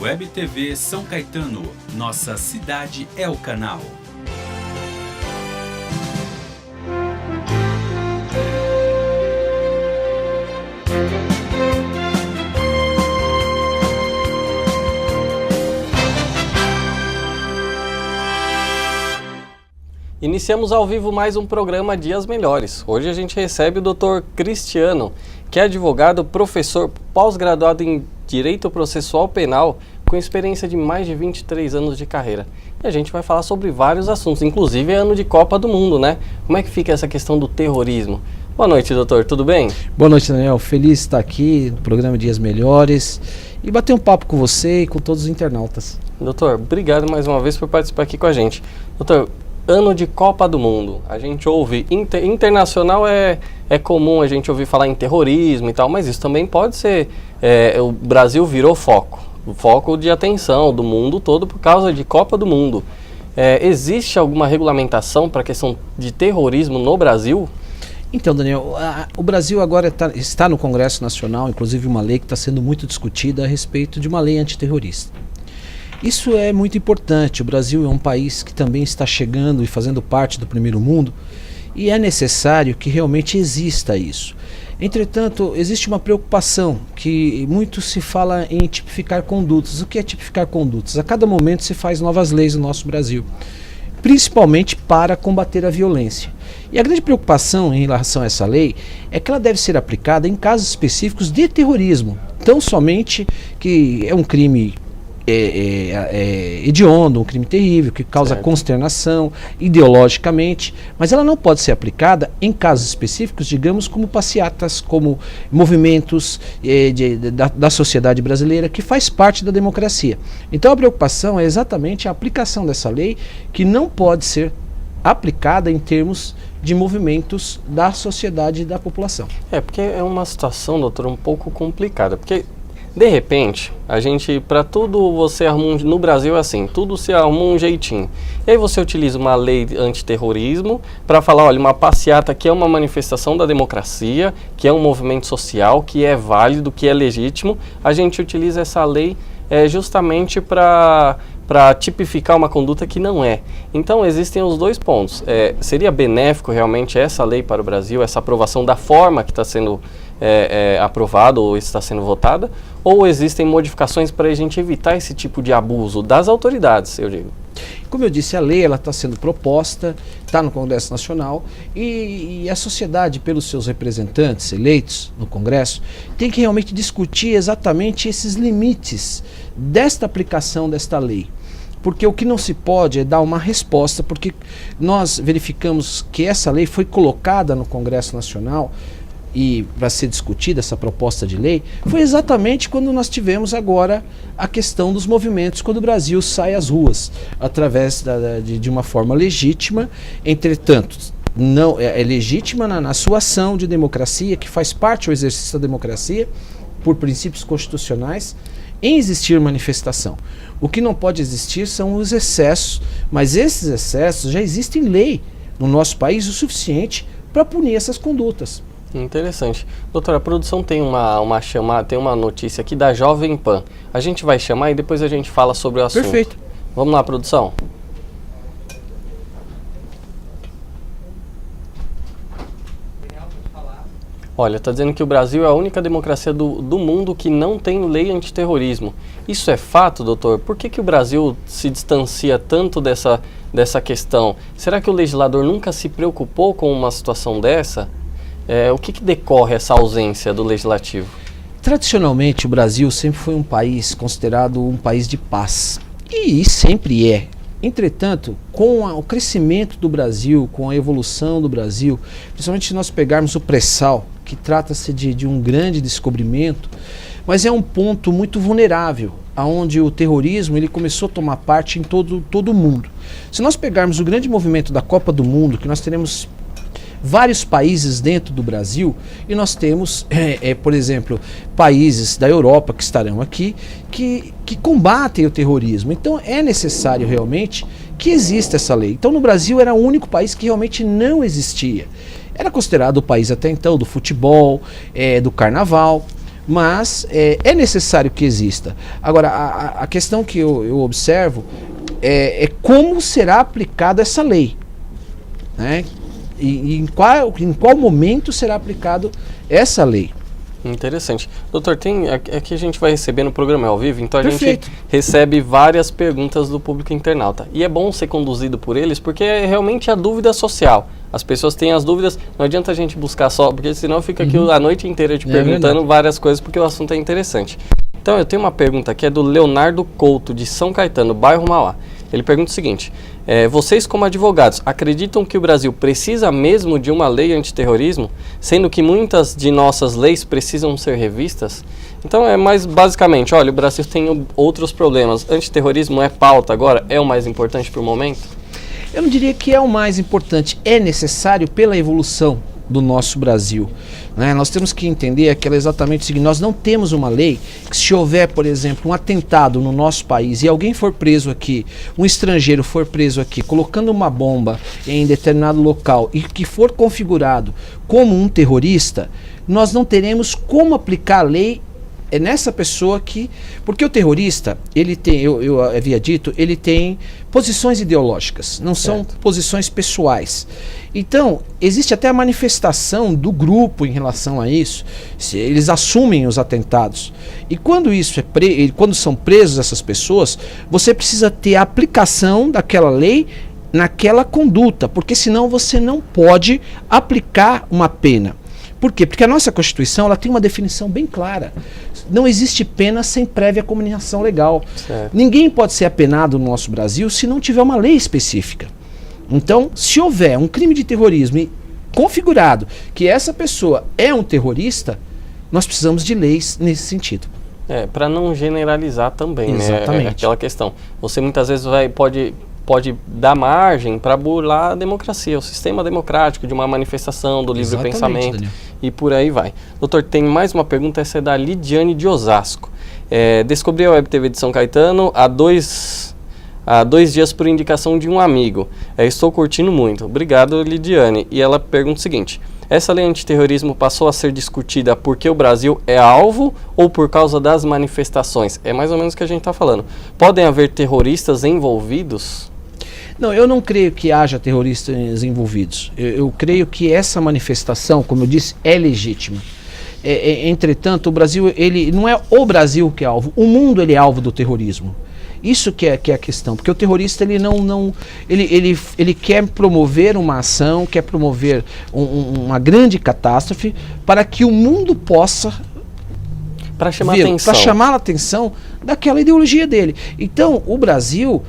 Web TV São Caetano, nossa cidade é o canal. Iniciamos ao vivo mais um programa Dias Melhores. Hoje a gente recebe o Dr. Cristiano, que é advogado, professor, pós-graduado em Direito Processual Penal, com experiência de mais de 23 anos de carreira. E a gente vai falar sobre vários assuntos, inclusive é ano de Copa do Mundo, né? Como é que fica essa questão do terrorismo? Boa noite, doutor, tudo bem? Boa noite, Daniel. Feliz de estar aqui no programa Dias Melhores e bater um papo com você e com todos os internautas. Doutor, obrigado mais uma vez por participar aqui com a gente. Doutor, ano de Copa do Mundo, a gente ouve, internacional é comum a gente ouvir falar em terrorismo e tal, mas isso também pode ser, o Brasil virou foco de atenção do mundo todo por causa de Copa do Mundo. Existe alguma regulamentação para a questão de terrorismo no Brasil? Então, Daniel, o Brasil agora está no Congresso Nacional, inclusive uma lei que está sendo muito discutida a respeito de uma lei antiterrorista. Isso é muito importante. O Brasil é um país que também está chegando e fazendo parte do primeiro mundo e é necessário que realmente exista isso. Entretanto, existe uma preocupação que muito se fala em tipificar condutas. O que é tipificar condutas? A cada momento se faz novas leis no nosso Brasil, principalmente para combater a violência. E a grande preocupação em relação a essa lei é que ela deve ser aplicada em casos específicos de terrorismo, tão somente que é um crime hediondo, um crime terrível, que causa consternação ideologicamente, mas ela não pode ser aplicada em casos específicos, digamos, como passeatas, como movimentos da sociedade brasileira, que faz parte da democracia. Então a preocupação é exatamente a aplicação dessa lei, que não pode ser aplicada em termos de movimentos da sociedade e da população. Porque é uma situação, doutor, um pouco complicada, porque de repente, a gente, para tudo você arruma, no Brasil é assim, tudo se arruma um jeitinho. E aí você utiliza uma lei antiterrorismo para falar, olha, uma passeata que é uma manifestação da democracia, que é um movimento social, que é válido, que é legítimo. A gente utiliza essa lei justamente para tipificar uma conduta que não é. Então existem os dois pontos. Seria benéfico realmente essa lei para o Brasil, essa aprovação da forma que está sendo aprovada ou está sendo votada, ou existem modificações para a gente evitar esse tipo de abuso das autoridades, eu digo? Como eu disse, a lei está sendo proposta, está no Congresso Nacional e a sociedade, pelos seus representantes eleitos no Congresso, tem que realmente discutir exatamente esses limites desta aplicação desta lei. Porque o que não se pode é dar uma resposta, porque nós verificamos que essa lei foi colocada no Congresso Nacional e para ser discutida essa proposta de lei, foi exatamente quando nós tivemos agora a questão dos movimentos, quando o Brasil sai às ruas, através de uma forma legítima. Entretanto, não é legítima na sua ação de democracia, que faz parte do exercício da democracia, por princípios constitucionais, em existir manifestação. O que não pode existir são os excessos, mas esses excessos já existem lei no nosso país o suficiente para punir essas condutas. Interessante. Doutora, a produção tem uma chamada, tem uma notícia aqui da Jovem Pan. A gente vai chamar e depois a gente fala sobre o assunto. Perfeito. Vamos lá, produção. Olha, está dizendo que o Brasil é a única democracia do mundo que não tem lei antiterrorismo. Isso é fato, doutor? Por que o Brasil se distancia tanto dessa questão? Será que o legislador nunca se preocupou com uma situação dessa? O que decorre essa ausência do legislativo? Tradicionalmente, o Brasil sempre foi um país considerado um país de paz. E sempre é. Entretanto, com o crescimento do Brasil, com a evolução do Brasil, principalmente se nós pegarmos o pré-sal, que trata-se de um grande descobrimento, mas é um ponto muito vulnerável, onde o terrorismo ele começou a tomar parte em todo o mundo. Se nós pegarmos o grande movimento da Copa do Mundo, que nós teremos vários países dentro do Brasil, e nós temos, por exemplo, países da Europa que estarão aqui, que combatem o terrorismo. Então é necessário realmente que exista essa lei. Então no Brasil era o único país que realmente não existia. Era considerado o país até então do futebol, do carnaval, mas é necessário que exista. Agora, a questão que eu observo é como será aplicada essa lei, né? E em qual momento será aplicado essa lei. Interessante. Doutor, aqui a gente vai receber no programa ao vivo, então a Perfeito. gente recebe várias perguntas do público internauta. E é bom ser conduzido por eles, porque é realmente a dúvida social. As pessoas têm as dúvidas, não adianta a gente buscar só, porque senão fica aqui a noite inteira te perguntando verdade. várias coisas, porque o assunto é interessante. Então eu tenho uma pergunta que é do Leonardo Couto, de São Caetano, bairro Mauá. Ele pergunta o seguinte: vocês como advogados acreditam que o Brasil precisa mesmo de uma lei antiterrorismo, sendo que muitas de nossas leis precisam ser revistas? Então é mais basicamente, olha, o Brasil tem outros problemas, antiterrorismo é pauta agora, é o mais importante para o momento? Eu não diria que é o mais importante, é necessário pela evolução do nosso Brasil, né? Nós temos que entender exatamente o seguinte: nós não temos uma lei que, se houver, por exemplo, um atentado no nosso país e alguém for preso aqui, um estrangeiro for preso aqui, colocando uma bomba em determinado local e que for configurado como um terrorista, nós não teremos como aplicar a lei nessa pessoa aqui, porque o terrorista, ele tem, eu havia dito, ele tem posições ideológicas, não são posições pessoais. Então, existe até a manifestação do grupo em relação a isso, eles assumem os atentados. E quando quando são presos essas pessoas, você precisa ter a aplicação daquela lei naquela conduta, porque senão você não pode aplicar uma pena. Por quê? Porque a nossa Constituição, ela tem uma definição bem clara. Não existe pena sem prévia comunicação legal. Certo. Ninguém pode ser apenado no nosso Brasil se não tiver uma lei específica. Então, se houver um crime de terrorismo configurado que essa pessoa é um terrorista, nós precisamos de leis nesse sentido. Para não generalizar também, Exatamente. né? É aquela questão. Você muitas vezes pode dar margem para burlar a democracia, o sistema democrático de uma manifestação do livre Exatamente, pensamento, Daniel. E por aí vai. Doutor, tem mais uma pergunta, essa é da Lidiane de Osasco. Descobri a Web TV de São Caetano há dois dias por indicação de um amigo. Estou curtindo muito. Obrigado, Lidiane. E ela pergunta o seguinte: essa lei antiterrorismo passou a ser discutida porque o Brasil é alvo ou por causa das manifestações? É mais ou menos o que a gente está falando. Podem haver terroristas envolvidos? Não, eu não creio que haja terroristas envolvidos. Eu creio que essa manifestação, como eu disse, é legítima. Entretanto, o Brasil, ele não é o Brasil que é alvo, o mundo ele é alvo do terrorismo. Isso que é a questão, porque o terrorista ele quer promover uma ação, quer promover uma grande catástrofe para que o mundo possa para chamar a atenção daquela ideologia dele. Então, o Brasil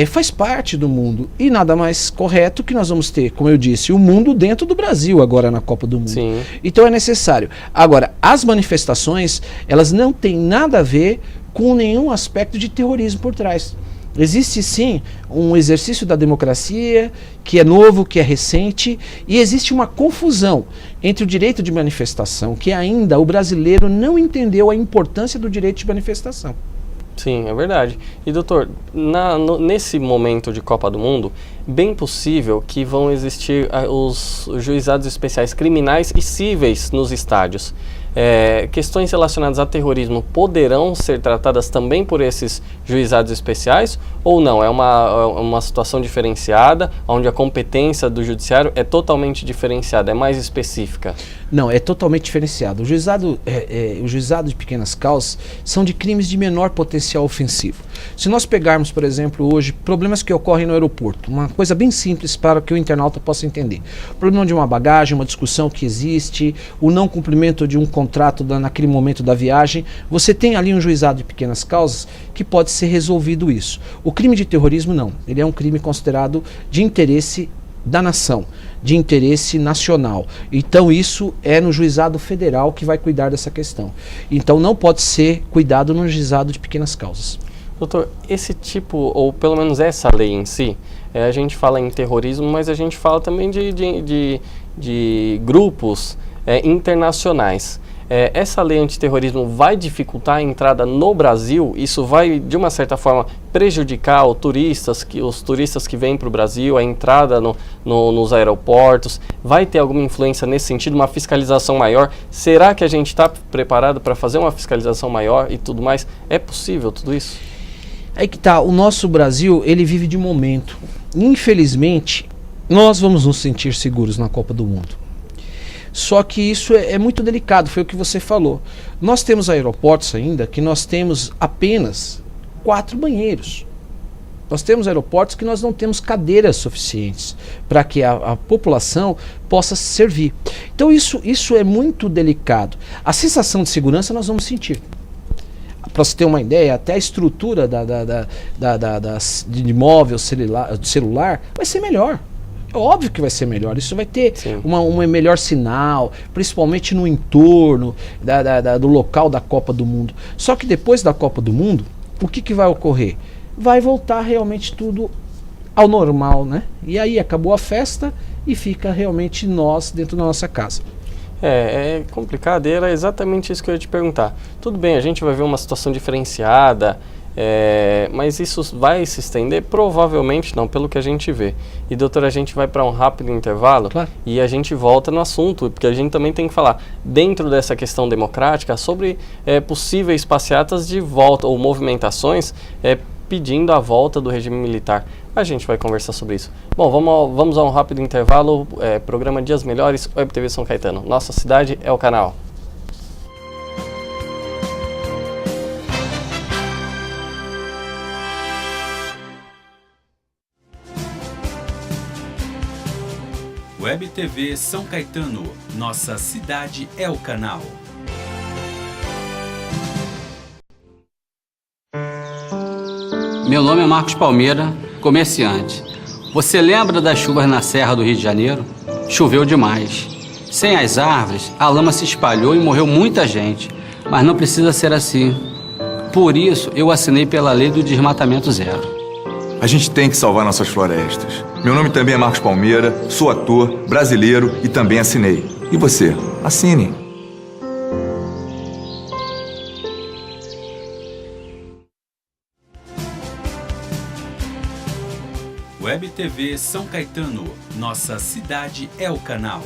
faz parte do mundo e nada mais correto que nós vamos ter, como eu disse, o mundo dentro do Brasil agora na Copa do Mundo. Sim. Então é necessário. Agora, as manifestações, elas não têm nada a ver com nenhum aspecto de terrorismo por trás. Existe sim um exercício da democracia que é novo, que é recente, e existe uma confusão entre o direito de manifestação, que ainda o brasileiro não entendeu a importância do direito de manifestação. Sim, é verdade. E doutor, nesse momento de Copa do Mundo, bem possível que vão existir os juizados especiais criminais e cíveis nos estádios. Questões relacionadas a terrorismo poderão ser tratadas também por esses juizados especiais ou não? É uma situação diferenciada, onde a competência do judiciário é totalmente diferenciada, é mais específica? Não, é totalmente diferenciado. O juizado de pequenas causas são de crimes de menor potencial ofensivo. Se nós pegarmos, por exemplo, hoje, problemas que ocorrem no aeroporto, uma coisa bem simples para que o internauta possa entender. O problema de uma bagagem, uma discussão que existe, o não cumprimento de um contrato naquele momento da viagem, você tem ali um juizado de pequenas causas que pode ser resolvido isso. O crime de terrorismo não, ele é um crime considerado de interesse da nação, de interesse nacional. Então isso é no juizado federal que vai cuidar dessa questão. Então não pode ser cuidado no juizado de pequenas causas. Doutor, esse tipo, ou pelo menos essa lei em si, a gente fala em terrorismo, mas a gente fala também de grupos internacionais. essa lei antiterrorismo vai dificultar a entrada no Brasil? Isso vai, de uma certa forma, prejudicar os turistas que vêm para o Brasil, a entrada nos aeroportos? Vai ter alguma influência nesse sentido, uma fiscalização maior? Será que a gente está preparado para fazer uma fiscalização maior e tudo mais? É possível tudo isso? Aí que tá, o nosso Brasil, ele vive de momento. Infelizmente, nós vamos nos sentir seguros na Copa do Mundo. Só que isso é muito delicado, foi o que você falou. Nós temos aeroportos ainda que nós temos apenas 4 banheiros. Nós temos aeroportos que nós não temos cadeiras suficientes para que a população possa se servir. Então isso é muito delicado. A sensação de segurança nós vamos sentir. Para você ter uma ideia, até a estrutura de móvel celular vai ser melhor. É óbvio que vai ser melhor. Isso vai ter um melhor sinal, principalmente no entorno do local da Copa do Mundo. Só que depois da Copa do Mundo, o que vai ocorrer? Vai voltar realmente tudo ao normal, né? E aí acabou a festa e fica realmente nós dentro da nossa casa. É complicado, e era exatamente isso que eu ia te perguntar. Tudo bem, a gente vai ver uma situação diferenciada, mas isso vai se estender? Provavelmente não, pelo que a gente vê. E doutor, a gente vai para um rápido intervalo, claro, e a gente volta no assunto, porque a gente também tem que falar, dentro dessa questão democrática, sobre possíveis passeatas de volta, ou movimentações pedindo a volta do regime militar. A gente vai conversar sobre isso. Bom, vamos a um rápido intervalo. Programa Dias Melhores, Web TV São Caetano. Nossa cidade é o canal. Web TV São Caetano. Nossa cidade é o canal. Meu nome é Marcos Palmeira, comerciante. Você lembra das chuvas na Serra do Rio de Janeiro? Choveu demais. Sem as árvores, a lama se espalhou e morreu muita gente. Mas não precisa ser assim. Por isso, eu assinei pela lei do desmatamento zero. A gente tem que salvar nossas florestas. Meu nome também é Marcos Palmeira, sou ator, brasileiro e também assinei. E você? Assine. Web TV São Caetano. Nossa cidade é o canal.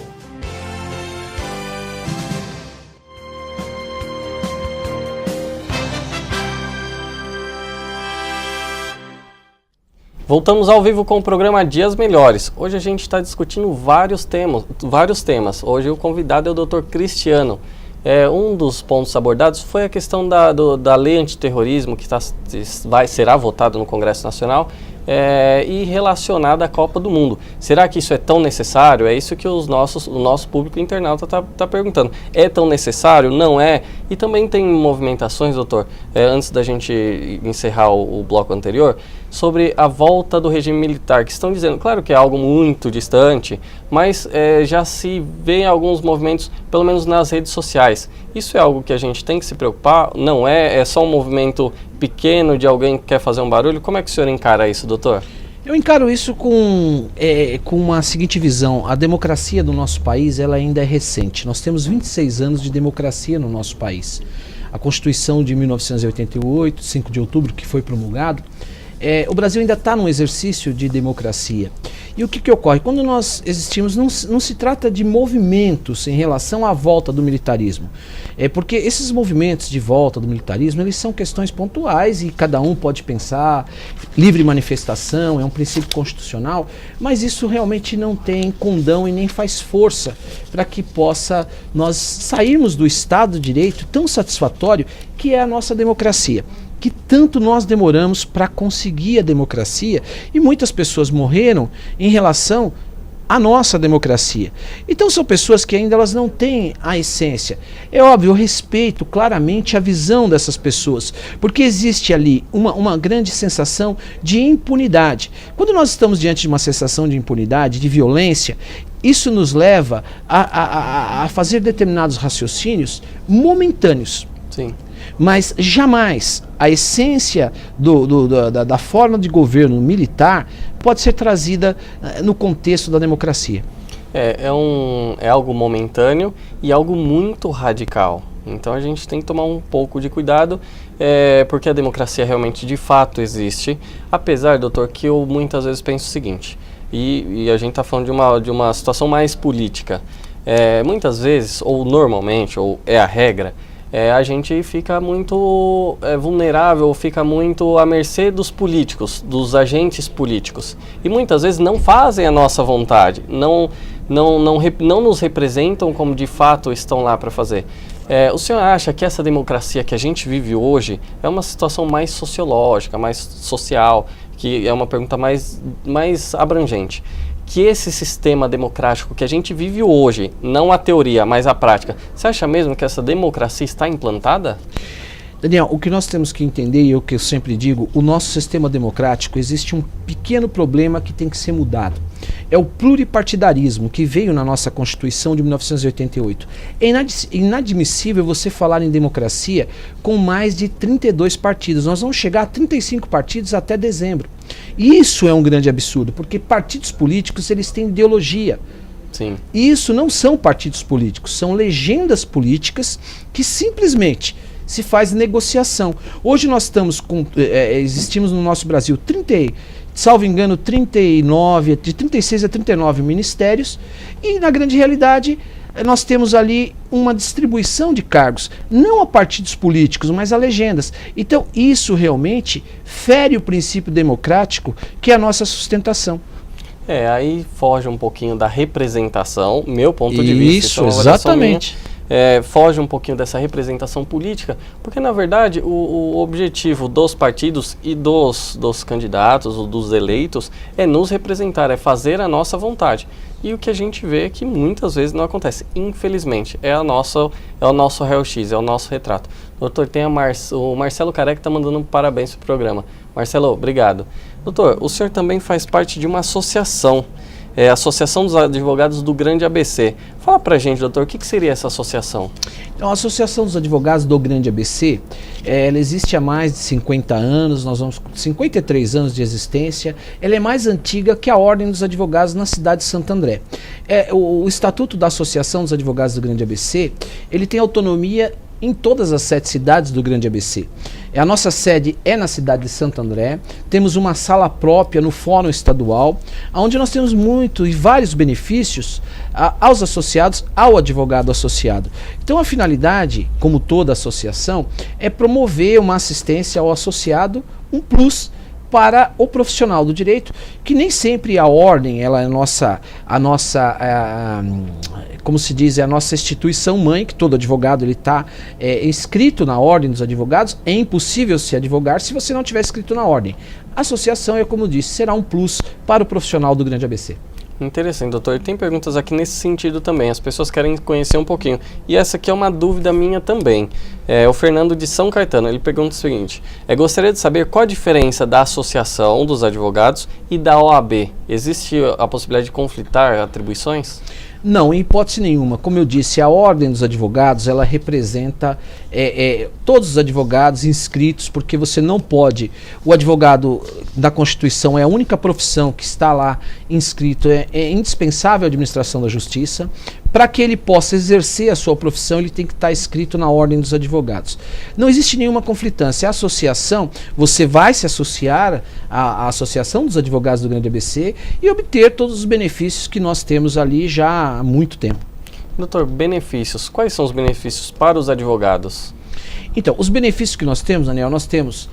Voltamos ao vivo com o programa Dias Melhores. Hoje a gente está discutindo vários temas. Hoje o convidado é o Dr. Cristiano. Um dos pontos abordados foi a questão da lei antiterrorismo que será votada no Congresso Nacional e relacionada à Copa do Mundo. Será que isso é tão necessário? É isso que o nosso público internauta está perguntando. É tão necessário? Não é? E também tem movimentações, doutor, antes da gente encerrar o bloco anterior, sobre a volta do regime militar, que estão dizendo, claro que é algo muito distante, mas já se vê alguns movimentos, pelo menos nas redes sociais. Isso é algo que a gente tem que se preocupar? Não é? É só um movimento pequeno de alguém que quer fazer um barulho? Como é que o senhor encara isso, doutor? Eu encaro isso com uma seguinte visão. A democracia do nosso país ela ainda é recente. Nós temos 26 anos de democracia no nosso país. A Constituição de 1988, 5 de outubro, que foi promulgado, o Brasil ainda está num exercício de democracia. E o que ocorre? Quando nós existimos, não se trata de movimentos em relação à volta do militarismo. Porque esses movimentos de volta do militarismo, eles são questões pontuais e cada um pode pensar, livre manifestação, é um princípio constitucional, mas isso realmente não tem condão e nem faz força para que possa nós sairmos do Estado de Direito tão satisfatório que é a nossa democracia. Que tanto nós demoramos para conseguir a democracia e muitas pessoas morreram em relação à nossa democracia. Então são pessoas que ainda elas não têm a essência. É óbvio, eu respeito claramente a visão dessas pessoas, porque existe ali uma grande sensação de impunidade. Quando nós estamos diante de uma sensação de impunidade, de violência, isso nos leva a fazer determinados raciocínios momentâneos. Sim. Mas jamais a essência da forma de governo militar pode ser trazida no contexto da democracia. É algo momentâneo e algo muito radical. Então a gente tem que tomar um pouco de cuidado, porque a democracia realmente de fato existe, apesar, doutor, que eu muitas vezes penso o seguinte, e a gente está falando de uma situação mais política, muitas vezes, ou normalmente, ou é a regra, a gente fica muito vulnerável, fica muito à mercê dos políticos, dos agentes políticos. E muitas vezes não fazem a nossa vontade, não nos representam como de fato estão lá para fazer. O senhor acha que essa democracia que a gente vive hoje é uma situação mais sociológica, mais social, que é uma pergunta mais abrangente? Que esse sistema democrático que a gente vive hoje, não a teoria, mas a prática, você acha mesmo que essa democracia está implantada? Daniel, o que nós temos que entender, e o que eu sempre digo, o nosso sistema democrático, existe um pequeno problema que tem que ser mudado. É o pluripartidarismo que veio na nossa Constituição de 1988. É inadmissível você falar em democracia com mais de 32 partidos. Nós vamos chegar a 35 partidos até dezembro. E isso é um grande absurdo, porque partidos políticos, eles têm ideologia. Sim. E isso não são partidos políticos, são legendas políticas que simplesmente se faz negociação. Hoje nós estamos existimos no nosso Brasil salvo engano, de 36 a 39 ministérios, e na grande realidade nós temos ali uma distribuição de cargos, não a partidos políticos, mas a legendas. Então isso realmente fere o princípio democrático, que é a nossa sustentação. Aí foge um pouquinho da representação, meu ponto de vista. Isso, exatamente. Foge um pouquinho dessa representação política, porque na verdade o objetivo dos partidos e dos candidatos ou dos eleitos é nos representar, é fazer a nossa vontade. E o que a gente vê é que muitas vezes não acontece, infelizmente. É o nosso raio-x, é o nosso retrato. Doutor, tem o Marcelo Careca está mandando um parabéns para o programa. Marcelo, obrigado. Doutor, o senhor também faz parte de uma associação, a Associação dos Advogados do Grande ABC. Fala pra gente, doutor, o que seria essa associação? Então, a Associação dos Advogados do Grande ABC, ela existe há mais de 50 anos, nós vamos com 53 anos de existência. Ela é mais antiga que a Ordem dos Advogados na cidade de Santo André. O Estatuto da Associação dos Advogados do Grande ABC, ele tem autonomia em todas as 7 cidades do Grande ABC. A nossa sede é na cidade de Santo André, temos uma sala própria no Fórum Estadual, onde nós temos vários benefícios aos associados, ao advogado associado. Então a finalidade, como toda associação, é promover uma assistência ao associado, um plus para o profissional do direito, que nem sempre a ordem, ela é como se diz, é a nossa instituição mãe, que todo advogado ele está inscrito na ordem dos advogados. É impossível se advogar se você não tiver inscrito na ordem. A associação, como disse, será um plus para o profissional do Grande ABC. Interessante, doutor. E tem perguntas aqui nesse sentido também. As pessoas querem conhecer um pouquinho. E essa aqui é uma dúvida minha também. O Fernando de São Caetano, ele pergunta o seguinte. Gostaria de saber qual a diferença da Associação dos Advogados e da OAB. Existe a possibilidade de conflitar atribuições? Não, em hipótese nenhuma. Como eu disse, a Ordem dos Advogados, ela representa todos os advogados inscritos, porque você não pode... O advogado da Constituição é a única profissão que está lá inscrito, é indispensável a administração da justiça. Para que ele possa exercer a sua profissão, ele tem que estar inscrito na Ordem dos Advogados. Não existe nenhuma conflitância. A associação, você vai se associar à Associação dos Advogados do Grande ABC e obter todos os benefícios que nós temos ali já há muito tempo. Doutor, benefícios. Quais são os benefícios para os advogados? Então, os benefícios que nós temos, Daniel, nós temos,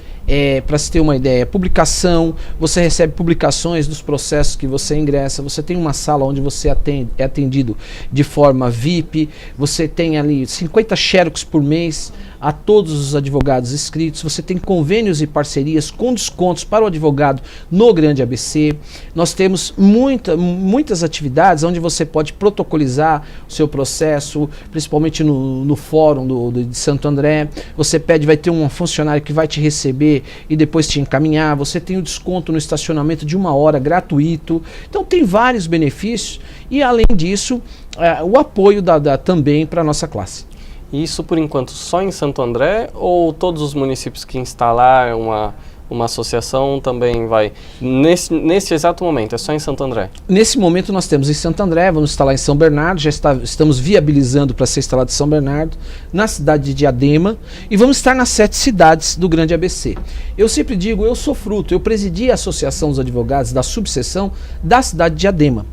para se ter uma ideia, publicação, você recebe publicações dos processos que você ingressa, você tem uma sala onde você é atendido de forma VIP, você tem ali 50 xerox por mês a todos os advogados inscritos, você tem convênios e parcerias com descontos para o advogado no Grande ABC. Nós temos muitas atividades onde você pode protocolizar o seu processo, principalmente no fórum de Santo André. Você vai ter um funcionário que vai te receber e depois te encaminhar. Você tem o desconto no estacionamento de 1 hora gratuito. Então tem vários benefícios e, além disso, o apoio também para a nossa classe. Isso, por enquanto, só em Santo André ou todos os municípios que instalaram uma associação também vai... Nesse exato momento, é só em Santo André? Nesse momento nós temos em Santo André, vamos instalar em São Bernardo, estamos viabilizando para ser instalado em São Bernardo, na cidade de Diadema, e vamos estar nas 7 cidades do Grande ABC. Eu sempre digo, eu sou fruto, eu presidi a Associação dos Advogados da subseção da cidade de Diadema.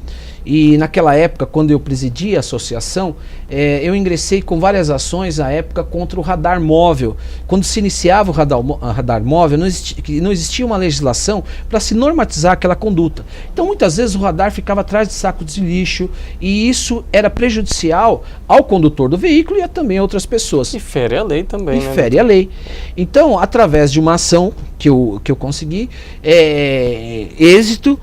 E naquela época, quando eu presidi a associação, eu ingressei com várias ações à época contra o radar móvel. Quando se iniciava o radar móvel, não existia uma legislação para se normatizar aquela conduta. Então muitas vezes o radar ficava atrás de saco de lixo e isso era prejudicial ao condutor do veículo e também a outras pessoas. E fere a lei também, né? Fere a lei. Então, através de uma ação que eu consegui, êxito,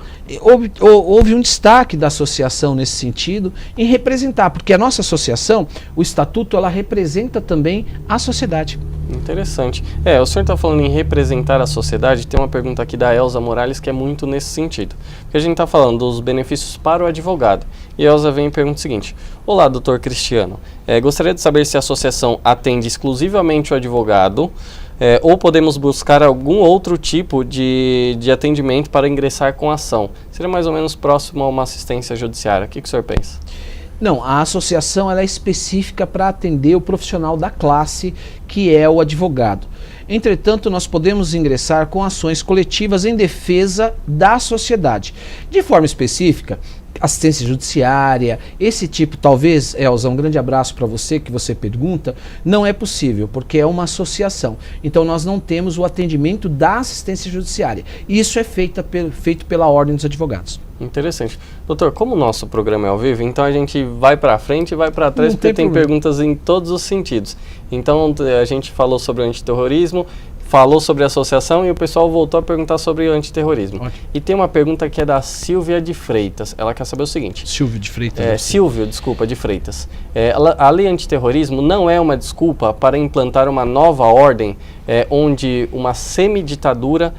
houve um destaque da associação nesse sentido em representar, porque a nossa associação, o estatuto, ela representa também a sociedade. Interessante. O senhor está falando em representar a sociedade, tem uma pergunta aqui da Elza Morales que é muito nesse sentido. Porque a gente está falando dos benefícios para o advogado. E a Elza vem e pergunta o seguinte: olá, doutor Cristiano, gostaria de saber se a associação atende exclusivamente o advogado, ou podemos buscar algum outro tipo de atendimento para ingressar com a ação. Seria mais ou menos próximo a uma assistência judiciária. O que o senhor pensa? Não, a associação ela é específica para atender o profissional da classe, que é o advogado. Entretanto, nós podemos ingressar com ações coletivas em defesa da sociedade. De forma específica, assistência judiciária, esse tipo, talvez, Elza, um grande abraço para você, que você pergunta, não é possível, porque é uma associação. Então nós não temos o atendimento da assistência judiciária. E isso é feito pela Ordem dos Advogados. Interessante. Doutor, como o nosso programa é ao vivo, então a gente vai para frente e vai para trás, porque tem perguntas em todos os sentidos. Então a gente falou sobre o antiterrorismo, falou sobre a associação e o pessoal voltou a perguntar sobre o antiterrorismo. Ótimo. E tem uma pergunta que é da Silvia de Freitas. Ela quer saber o seguinte. Silvio de Freitas. Silvio, desculpa, de Freitas. A lei antiterrorismo não é uma desculpa para implantar uma nova ordem onde uma semiditadura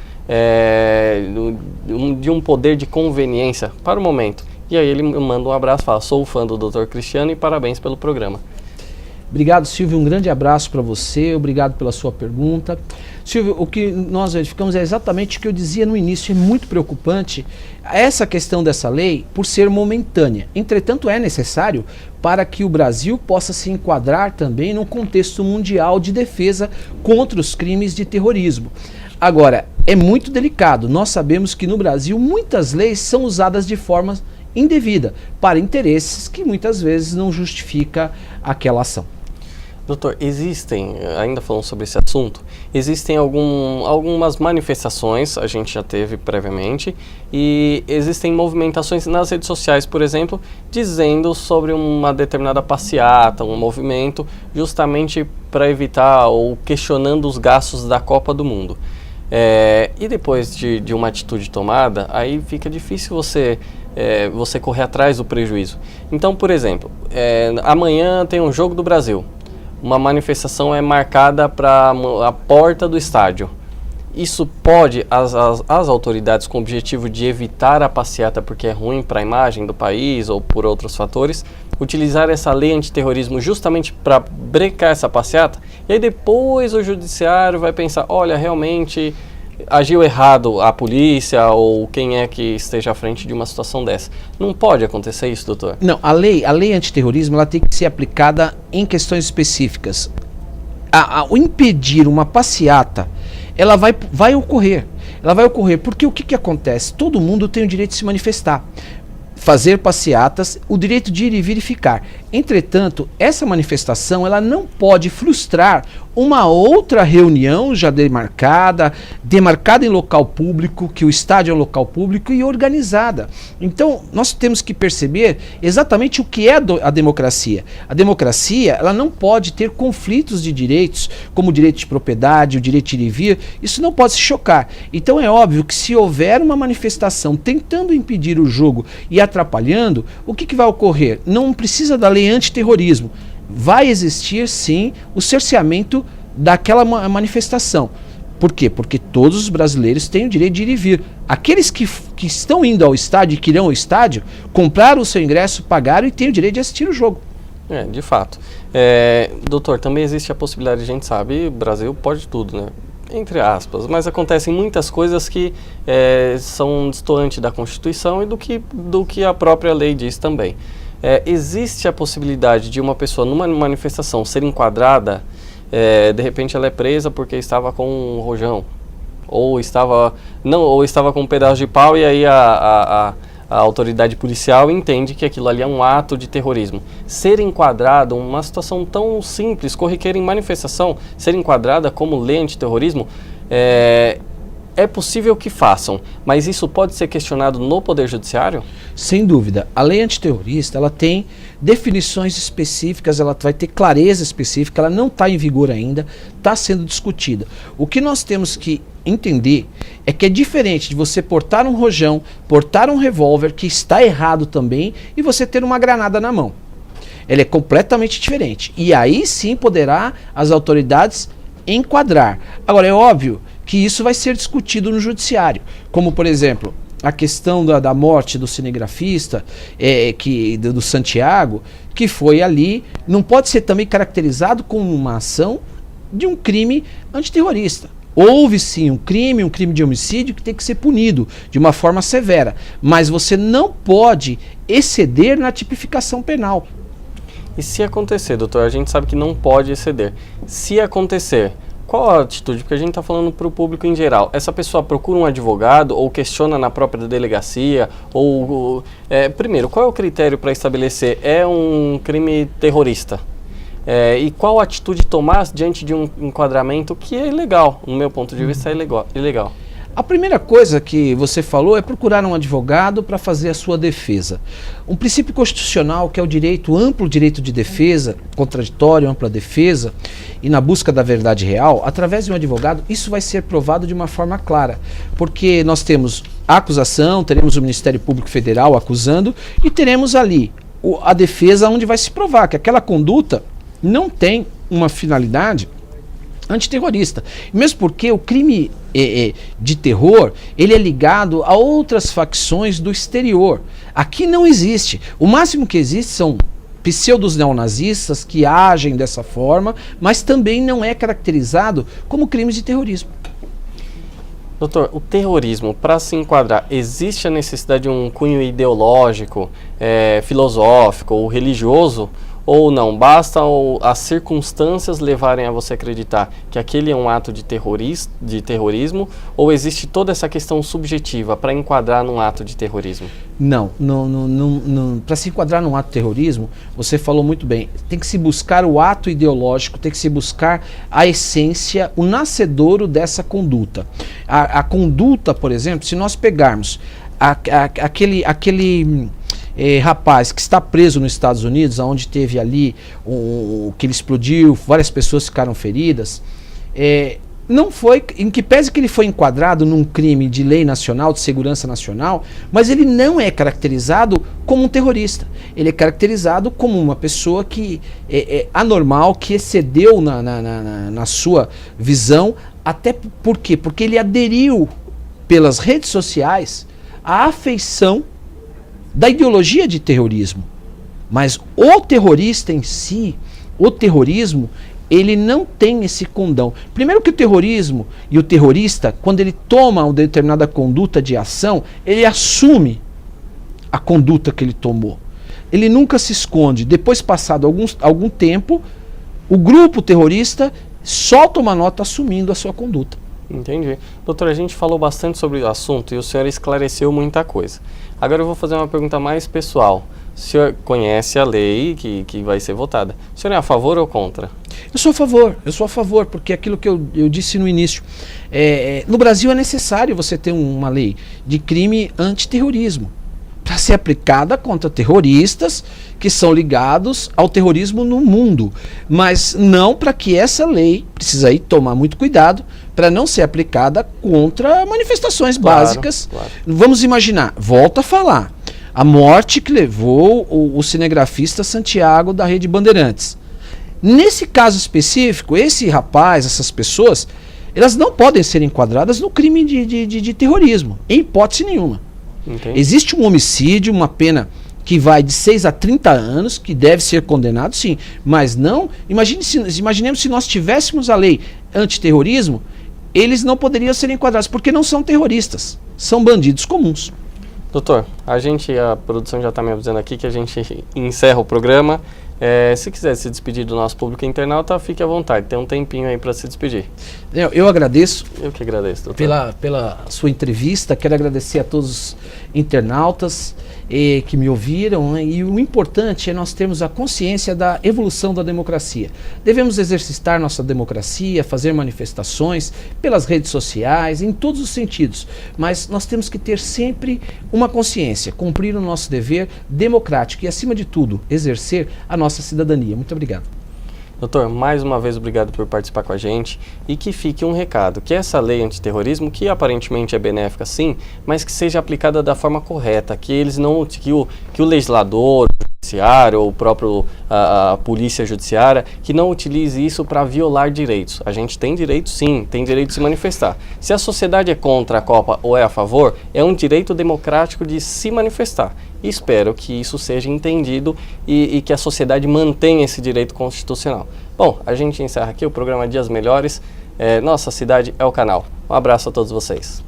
de um poder de conveniência para o momento. E aí ele manda um abraço, fala: sou fã do Dr. Cristiano e parabéns pelo programa. Obrigado, Silvio, um grande abraço para você, obrigado pela sua pergunta. Silvio, o que nós verificamos é exatamente o que eu dizia no início, é muito preocupante essa questão dessa lei por ser momentânea. Entretanto, é necessário para que o Brasil possa se enquadrar também num contexto mundial de defesa contra os crimes de terrorismo. Agora, é muito delicado, nós sabemos que no Brasil muitas leis são usadas de forma indevida, para interesses que muitas vezes não justifica aquela ação. Doutor, ainda falando sobre esse assunto, existem algumas manifestações, a gente já teve previamente, e existem movimentações nas redes sociais, por exemplo, dizendo sobre uma determinada passeata, um movimento, justamente para evitar ou questionando os gastos da Copa do Mundo. E depois de uma atitude tomada, aí fica difícil você correr atrás do prejuízo. Então, por exemplo, amanhã tem um jogo do Brasil. Uma manifestação é marcada para a porta do estádio. Isso pode, as autoridades com o objetivo de evitar a passeata porque é ruim para a imagem do país ou por outros fatores, utilizar essa lei antiterrorismo justamente para brecar essa passeata, e aí depois o judiciário vai pensar: olha, realmente agiu errado a polícia ou quem é que esteja à frente de uma situação dessa. Não pode acontecer isso, doutor? Não, a lei antiterrorismo ela tem que ser aplicada em questões específicas. Ao impedir uma passeata, ela vai ocorrer. Ela vai ocorrer porque o que acontece? Todo mundo tem o direito de se manifestar, fazer passeatas, o direito de ir e vir e ficar. Entretanto, essa manifestação ela não pode frustrar uma outra reunião já demarcada em local público, que o estádio é um local público e organizada. Então, nós temos que perceber exatamente o que é a democracia. A democracia, ela não pode ter conflitos de direitos, como o direito de propriedade, o direito de ir e vir, isso não pode se chocar. Então é óbvio que se houver uma manifestação tentando impedir o jogo e atrapalhando, o que vai ocorrer? Não precisa da lei antiterrorismo. Vai existir sim o cerceamento daquela manifestação. Por quê? Porque todos os brasileiros têm o direito de ir e vir. Aqueles que estão indo ao estádio, que irão ao estádio, compraram o seu ingresso, pagaram e têm o direito de assistir o jogo. De fato. Doutor, também existe a possibilidade, a gente sabe, o Brasil pode tudo, né? Entre aspas, mas acontecem muitas coisas que são distantes da Constituição e do que a própria lei diz também. Existe a possibilidade de uma pessoa numa manifestação ser enquadrada, de repente ela é presa porque estava com um rojão, ou estava com um pedaço de pau, e aí a autoridade policial entende que aquilo ali é um ato de terrorismo. Ser enquadrado, uma situação tão simples, corriqueira em manifestação, ser enquadrada como lei antiterrorismo, é possível que façam, mas isso pode ser questionado no Poder Judiciário? Sem dúvida. A lei antiterrorista, ela tem definições específicas, ela vai ter clareza específica, ela não está em vigor ainda, está sendo discutida. O que nós temos que entender é que é diferente de você portar um rojão, portar um revólver, que está errado também, e você ter uma granada na mão. Ela é completamente diferente. E aí sim poderá as autoridades enquadrar. Agora, é óbvio que isso vai ser discutido no judiciário, como por exemplo a questão da morte do cinegrafista, do Santiago, que foi ali, não pode ser também caracterizado como uma ação de um crime antiterrorista. Houve sim um crime de homicídio que tem que ser punido de uma forma severa, mas você não pode exceder na tipificação penal. E se acontecer, doutor, a gente sabe que não pode exceder. Se acontecer, qual a atitude? Porque a gente está falando para o público em geral. Essa pessoa procura um advogado ou questiona na própria delegacia? Primeiro, qual é o critério para estabelecer é um crime terrorista? E qual a atitude tomar diante de um enquadramento que é ilegal? No meu ponto de vista, é ilegal. A primeira coisa que você falou é procurar um advogado para fazer a sua defesa. Um princípio constitucional que é o amplo direito de defesa, contraditório, ampla defesa, e na busca da verdade real, através de um advogado, isso vai ser provado de uma forma clara. Porque nós temos a acusação, teremos o Ministério Público Federal acusando, e teremos ali a defesa onde vai se provar que aquela conduta não tem uma finalidade antiterrorista. Mesmo porque o crime de terror, ele é ligado a outras facções do exterior. Aqui não existe. O máximo que existe são pseudos neonazistas que agem dessa forma, mas também não é caracterizado como crimes de terrorismo. Doutor, o terrorismo, para se enquadrar, existe a necessidade de um cunho ideológico, filosófico ou religioso? Ou não? Basta as circunstâncias levarem a você acreditar que aquele é um ato de terrorismo? Ou existe toda essa questão subjetiva para enquadrar num ato de terrorismo? Não. Para se enquadrar num ato de terrorismo, você falou muito bem, tem que se buscar o ato ideológico, tem que se buscar a essência, o nascedouro dessa conduta. A conduta, por exemplo, se nós pegarmos aquele rapaz que está preso nos Estados Unidos, onde teve ali que ele explodiu, várias pessoas ficaram feridas, não foi, em que pese que ele foi enquadrado num crime de lei nacional, de segurança nacional, mas ele não é caracterizado como um terrorista. Ele é caracterizado como uma pessoa que é anormal, que excedeu na sua visão, até por quê? Porque ele aderiu pelas redes sociais à afeição da ideologia de terrorismo. Mas o terrorista em si, o terrorismo, ele não tem esse condão. Primeiro que o terrorismo e o terrorista, quando ele toma uma determinada conduta de ação, ele assume a conduta que ele tomou. Ele nunca se esconde. Depois, passado algum tempo, o grupo terrorista solta uma nota assumindo a sua conduta. Entendi. Doutor, a gente falou bastante sobre o assunto e o senhor esclareceu muita coisa. Agora eu vou fazer uma pergunta mais pessoal. O senhor conhece a lei que vai ser votada. O senhor é a favor ou contra? Eu sou a favor, porque aquilo que eu disse no início, no Brasil é necessário você ter uma lei de crime antiterrorismo para ser aplicada contra terroristas que são ligados ao terrorismo no mundo, mas não para que essa lei, precisa aí tomar muito cuidado, para não ser aplicada contra manifestações básicas. Claro. Vamos imaginar, volto a falar, a morte que levou o cinegrafista Santiago da Rede Bandeirantes. Nesse caso específico, esse rapaz, essas pessoas, elas não podem ser enquadradas no crime de terrorismo, em hipótese nenhuma. Entendi. Existe um homicídio, uma pena que vai de 6 a 30 anos, que deve ser condenado, sim, mas não, imaginemos se nós tivéssemos a lei antiterrorismo, eles não poderiam ser enquadrados, porque não são terroristas, são bandidos comuns. Doutor, a produção já está me avisando aqui que a gente encerra o programa. Se quiser se despedir do nosso público internauta, fique à vontade, tem um tempinho aí para se despedir. Eu agradeço. Eu que agradeço, doutor. Pela sua entrevista, quero agradecer a todos os internautas que me ouviram, né? E o importante é nós termos a consciência da evolução da democracia. Devemos exercitar nossa democracia, fazer manifestações pelas redes sociais, em todos os sentidos, mas nós temos que ter sempre uma consciência, cumprir o nosso dever democrático e, acima de tudo, exercer a nossa cidadania. Muito obrigado. Doutor, mais uma vez obrigado por participar com a gente e que fique um recado, que essa lei antiterrorismo, que aparentemente é benéfica sim, mas que seja aplicada da forma correta, que eles não, que o legislador, o judiciário ou o próprio a polícia judiciária, que não utilize isso para violar direitos. A gente tem direito sim, tem direito de se manifestar. Se a sociedade é contra a Copa ou é a favor, é um direito democrático de se manifestar. E espero que isso seja entendido e que a sociedade mantenha esse direito constitucional. Bom, a gente encerra aqui o programa Dias Melhores. Nossa cidade é o canal. Um abraço a todos vocês.